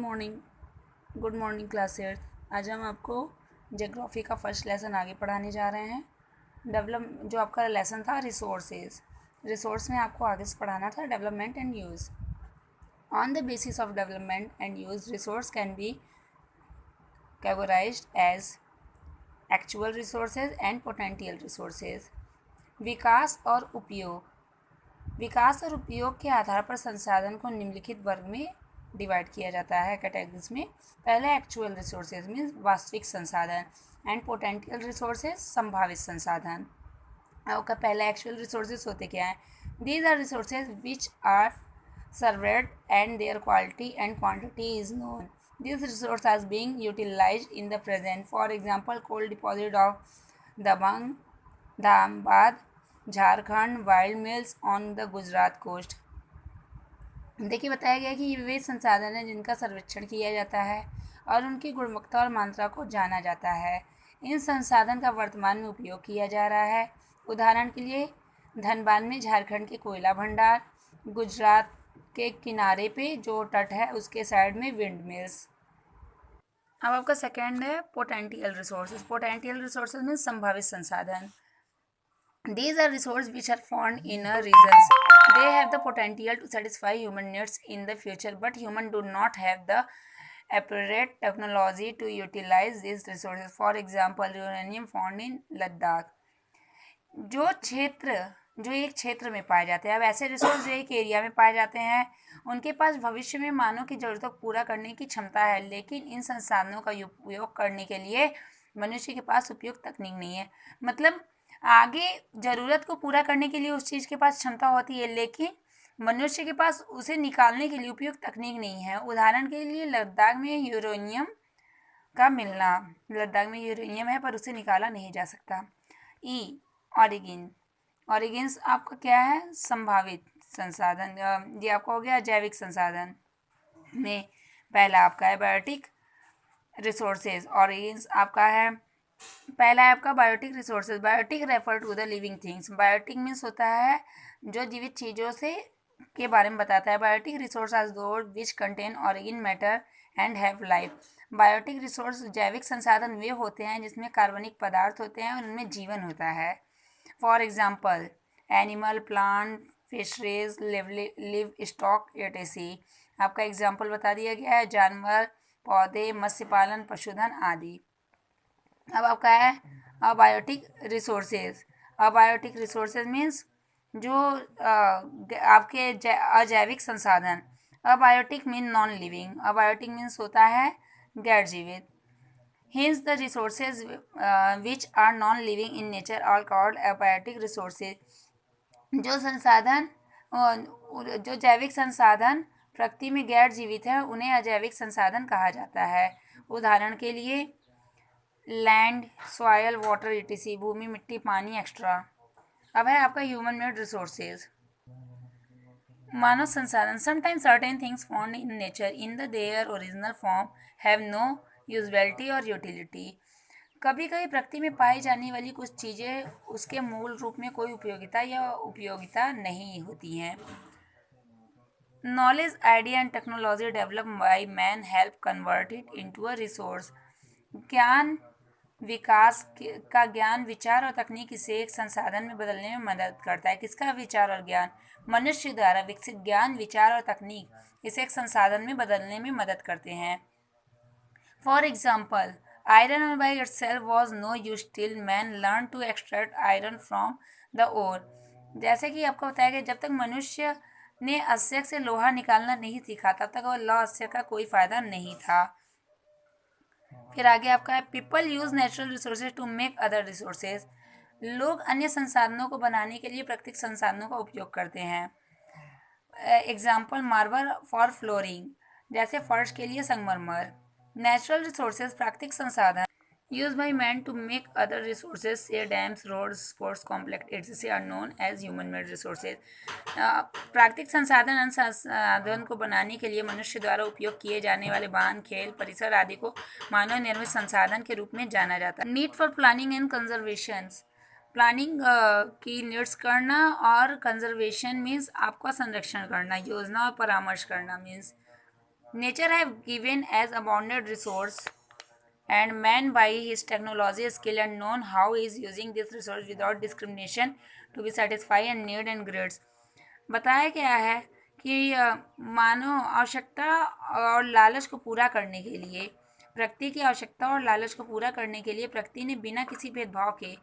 Good morning classes. आज हम आपको ज्योग्राफी का फर्स्ट लेसन आगे पढ़ाने जा रहे हैं। डेवलप जो आपका लेसन था रिसोर्स में आपको आगे से पढ़ाना था development and use. On the basis of development and use resource can be categorised as actual resources and potential resources. विकास और उपयोग के आधार पर संसाधन को निम्नलिखित वर्ग में डिवाइड किया जाता है कैटेगरीज में। पहले एक्चुअल रिसोर्सेज मीन्स वास्तविक संसाधन एंड पोटेंशियल रिसोर्सेज संभावित संसाधन। आपका पहला एक्चुअल रिसोर्सेज होते क्या है? These are resources which are surveyed and their quality and quantity is known. This resource are being utilised in the present. For example coal deposit of दबंग Dhanbad Jharkhand wind mills on the Gujarat coast. देखिए बताया गया कि वे संसाधन हैं जिनका सर्वेक्षण किया जाता है और उनकी गुणवत्ता और मात्रा को जाना जाता है। इन संसाधन का वर्तमान में उपयोग किया जा रहा है। उदाहरण के लिए धनबाद में झारखंड के कोयला भंडार, गुजरात के किनारे पे जो तट है उसके साइड में विंड मिल्स। अब आपका सेकेंड है पोटेंशियल रिसोर्सेज। पोटेंशियल रिसोर्सेज में संभावित संसाधन। These are resources which are found in a regions. They have the potential to satisfy human needs in the future, but humans do not have the appropriate technology to utilize these resources. For example, uranium found in Ladakh. जो एक क्षेत्र में पाए जाते हैं, अब ऐसे resource जो एक एरिया में पाए जाते हैं उनके पास भविष्य में मानव की ज़रूरतों को पूरा करने की क्षमता है, लेकिन इन संसाधनों का उपयोग करने के लिए मनुष्य के पास उपयुक्त तकनीक नहीं है। मतलब आगे ज़रूरत को पूरा करने के लिए उस चीज़ के पास क्षमता होती है, लेकिन मनुष्य के पास उसे निकालने के लिए उपयुक्त तकनीक नहीं है। उदाहरण के लिए लद्दाख में यूरेनियम है पर उसे निकाला नहीं जा सकता। ऑरिगिन्स आपका क्या है? संभावित संसाधन। ये आपका हो गया जैविक संसाधन में। पहला आपका है बायोटिक रिसोर्सेज। ऑरिगिन्स आपका है पहला है आपका biotic resources. Biotic refer to the living things. Biotic means होता है जो जीवित चीज़ों से के बारे में बताता है। Biotic resource are those which contain organ matter and have life. Biotic resource जैविक संसाधन वे होते हैं जिसमें कार्बनिक पदार्थ होते हैं और उनमें जीवन होता है। For example animal, plant, fisheries, livestock etc. आपका एग्जाम्पल बता दिया गया है जानवर, पौधे, मत्स्य पालन, पशुधन आदि। अब आपका है abiotic resources. Abiotic resources means जो आपके अजैविक संसाधन। Abiotic mean non living. Abiotic means होता है गैर जीवित। Hence the resources which are non living in nature are called abiotic resources. जो जैविक संसाधन प्रकृति में गैर जीवित है उन्हें अजैविक संसाधन कहा जाता है। उदाहरण के लिए लैंड, सॉयल, वाटर etc। भूमि, मिट्टी, पानी एक्स्ट्रा। अब है आपका ह्यूमन मेड रिसोर्सेज। मानव संसाधन। Sometimes certain things found in nature in the their original form have no usability और यूटिलिटी। कभी कभी प्रकृति में पाई जाने वाली कुछ चीज़ें उसके मूल रूप में कोई उपयोगिता नहीं होती हैं। Knowledge, idea and technology develop by man help convert it into a resource. ज्ञान विचार और तकनीक इसे एक संसाधन में बदलने में मदद करता है। किसका विचार और ज्ञान? मनुष्य द्वारा विकसित ज्ञान, विचार और तकनीक इसे एक संसाधन में बदलने में मदद करते हैं। For example iron by itself was no use till man learn to extract iron from the ore. जैसे कि आपको बताया गया जब तक मनुष्य ने अयस्क से लोहा निकालना नहीं सीखा तब तक वह लौह अयस्क का कोई फायदा नहीं था। फिर आगे आपका है people use natural resources to make other resources. लोग अन्य संसाधनों को बनाने के लिए प्राकृतिक संसाधनों का उपयोग करते हैं। एग्जाम्पल मार्बल फॉर फ्लोरिंग, जैसे फर्श के लिए संगमरमर। नेचुरल रिसोर्सेज प्राकृतिक संसाधन use by man to make other resources से dams, roads, sports complex etc are known as human made resources. प्राकृतिक संसाधन अन्य संसाधन को बनाने के लिए मनुष्य द्वारा उपयोग किए जाने वाले वाहन, खेल, परिसर आदि को मानव निर्मित संसाधन के रूप में जाना जाता है। Need for planning and conservation. Planning की नीड्स करना और कंजर्वेशन मीन्स आपका संरक्षण करना, योजना और परामर्श करना means Nature have given as abundant resource and man by his technology skill and known how he is using this resource without discrimination to be satisfy and need and grades. बताया गया है कि मानव आवश्यकता और लालच को पूरा करने के लिए प्रकृति की आवश्यकता और लालच को पूरा करने के लिए प्रकृति ने बिना किसी भेदभाव के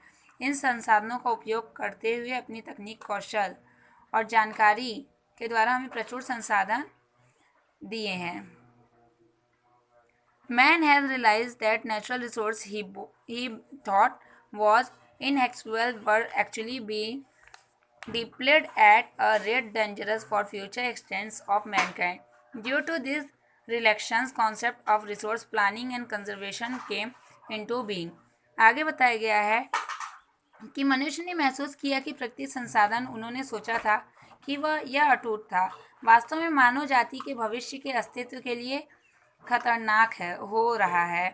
इन संसाधनों का उपयोग करते हुए अपनी तकनीक कौशल और जानकारी के द्वारा हमें प्रचुर संसाधन दिए हैं. Man has realized that natural resource he thought was inaccessible were actually being depleted at a rate dangerous for future extents of mankind. Due to this relections, concept of resource planning and conservation came into being. आगे बताया गया है कि मनुष्य ने महसूस किया कि प्रकृति संसाधन उन्होंने सोचा था कि वह यह अटूट था वास्तव में मानव जाति के भविष्य के अस्तित्व के लिए खतरनाक हो रहा है.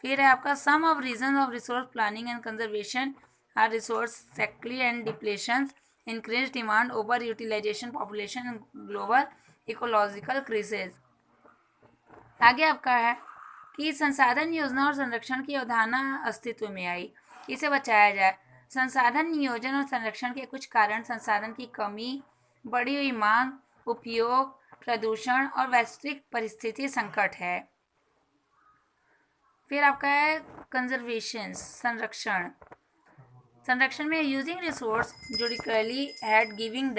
फिर है आपका some of reason of resource planning and conservation are resource scarcity and depletion, increase demand, over utilisation, population and global ecological crisis. आगे आपका है कि संसाधन योजना और संरक्षण की अवधारणा अस्तित्व में आई. इसे बचाया जाए. संसाधन नियोजन और संरक्षण के कुछ कारण संसाधन की कमी, बढ़ी हुई मांग, उपयोग, प्रदूषण और वैश्विक परिस्थिति संकट है. फिर आपका है कंजर्वेशन संरक्षण. संरक्षण में using resource judiciously and giving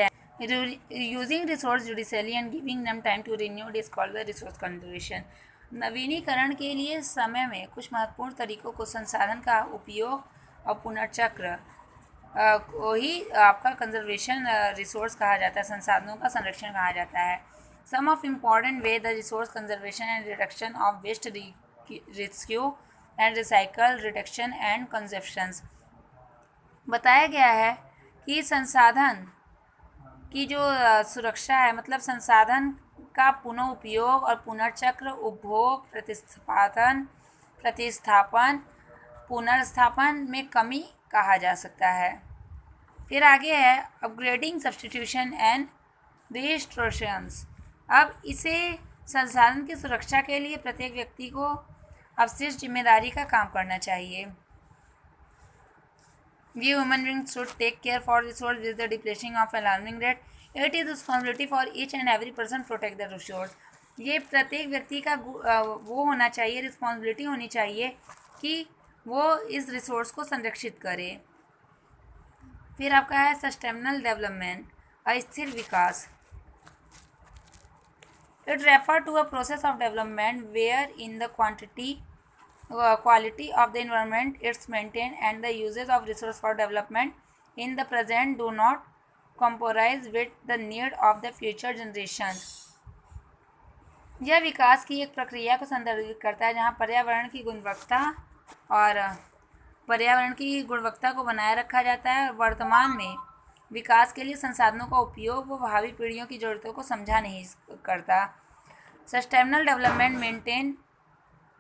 them time to renew is called the resource conservation. नवीनीकरण के लिए समय में कुछ महत्वपूर्ण तरीकों को संसाधन का उपयोग और पुनर्चक्र को ही आपका कंजर्वेशन रिसोर्स कहा जाता है, संसाधनों का संरक्षण कहा जाता है. Some of important way the resource conservation and reduction of waste, reuse and recycle, reduction and consumptions. बताया गया है कि संसाधन की जो सुरक्षा है मतलब संसाधन का पुनः उपयोग और पुनर्चक्र, उपभोग, प्रतिस्थापन, पुनर्स्थापन में कमी कहा जा सकता है. फिर आगे है अपग्रेडिंग, सब्स्टिट्यूशन एंड रिस्टोरेशंस. अब इसे संसाधन की सुरक्षा के लिए प्रत्येक व्यक्ति को अवशिष्ट जिम्मेदारी का काम करना चाहिए. We human beings should take care for resource with the depletion of alarming rate. It is responsibility for each and every person to protect the resource. ये प्रत्येक व्यक्ति का वो होना चाहिए, रिस्पॉन्सिबिलिटी होनी चाहिए कि वो इस रिसोर्स को संरक्षित करे. फिर आपका है सस्टेनेबल डेवलपमेंट, अस्थिर विकास. It refers to a process of development wherein the quality of the environment is maintained and the uses of resource for development in the present do not compromise with the need of the future generations. यह विकास की एक प्रक्रिया को संदर्भित करता है जहाँ पर्यावरण की गुणवत्ता को बनाए रखा जाता है और वर्तमान में विकास के लिए संसाधनों का उपयोग वो भावी पीढ़ियों की जरूरतों को समझा नहीं करता. Sustainable development maintain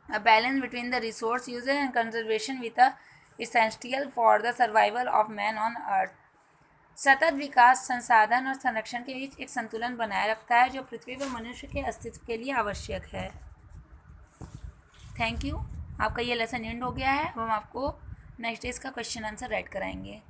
a balance between the resource usage and conservation with a essential for the survival of man on earth. सतत विकास संसाधन और संरक्षण के बीच एक संतुलन बनाए रखता है जो पृथ्वी पर मनुष्य के अस्तित्व के लिए आवश्यक है. Thank you. आपका ये लेसन एंड हो गया है. अब हम आपको नेक्स्ट डे इसका क्वेश्चन आंसर राइट कराएंगे.